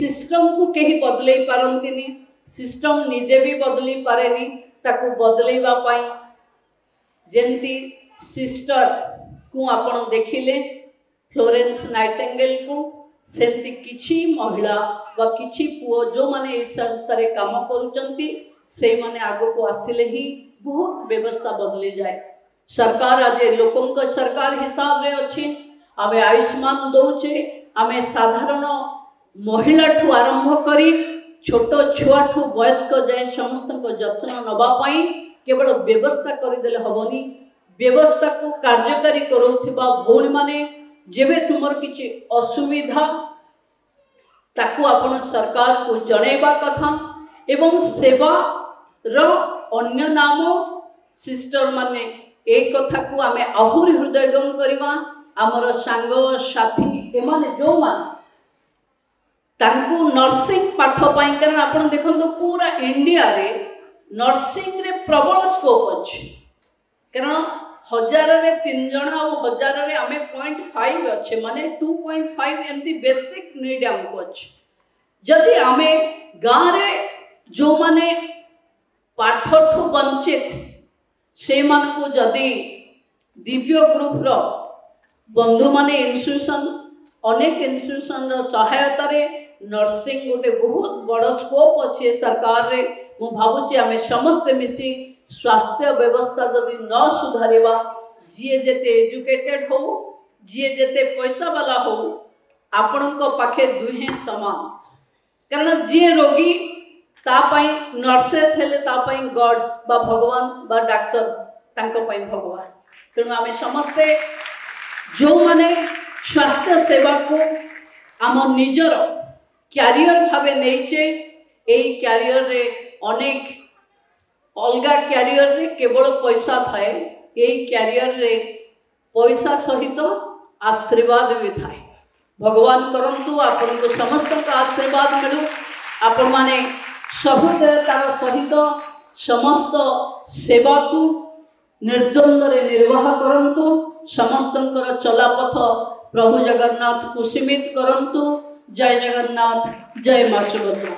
System को कहीं बदल पारंतिनी सिस्टम निजे भी बदली पारेनी ताकू बदलैवा पाई जेमती सिस्टर को आपण देखिले फ्लोरेंस नाइटिंगेल को सेमती किछि महिला व किछि पुओ जो माने इस संस्था रे काम करूचंती से माने आगो को आसिले ही बहुत व्यवस्था बदली जाए। सरकार आज लोकंक सरकार हिसाब रे अछि आमे आयुष्मान दउचे आमे साधारण महिला ठू आरंभ करी छोट छुआ ठू वयस्क जाए समस्त को जत्न नबा पाई केवल व्यवस्था करदेले हबनी व्यवस्था को कार्यकारी करूथिबा भौणी माने जेबे तुमर किछि असुविधा ताकू आपण सरकार को जणैबा कथा एवं सेवा रो अन्य नाम सिस्टर माने एक कथा को आमे आहुरी हृदयगम करिवा हमर सांग साथी एमाने जो मान तांकू नर्सिंग पाठ पाई कारण आपण देखंतु पूरा इंडिया रे नर्सिंग रे प्रबल स्कोप अछि कारण हजार रे 3 जण आ हजार रे आमे 0.5 अच्छे माने 2.5 एमती बेसिक नीड हमको अछि जदि आमे गां रे जो माने पाठठु वंचित से मान को जदि दिव्य ग्रुप रो बंधु माने इंस्टीट्यूशन अनेक इंस्टीट्यूशन रो सहायता रे नर्सिंग गोटे बहुत बड़ स्कोप अच्छे सरकार रे मु भावुची आमे समस्त मिसी स्वास्थ्य व्यवस्था जदि न सुधारिबा जी जेते एजुकेटेड हो जी जेते पैसा वाला हो आपणक पाखे दुहे समान कारण जी रोगी ता पई नर्सेस हेले ता पई गॉड बा भगवान बा डॉक्टर तांको पई भगवान तेणु आमे समस्ते जो माने स्वास्थ्य सेवा को आम निजर क्यारियर भावे नहींचे यही क्यारियर रे अनेक अलगा क्यारियर रे केवल पैसा थाए यही क्यारियर रे पैसा सहित आशीर्वाद भी थाए भगवान करंतु आपण को समस्त का आशीर्वाद मिलू आपण माने सभ्यतार सहित समस्त सेवा को निर्द्वंद रे निर्वाह करंतु समस्तंकर चलापथ प्रभु जगन्नाथ को सीमित करंतु जय जगन्नाथ जय मां सुभद्रा।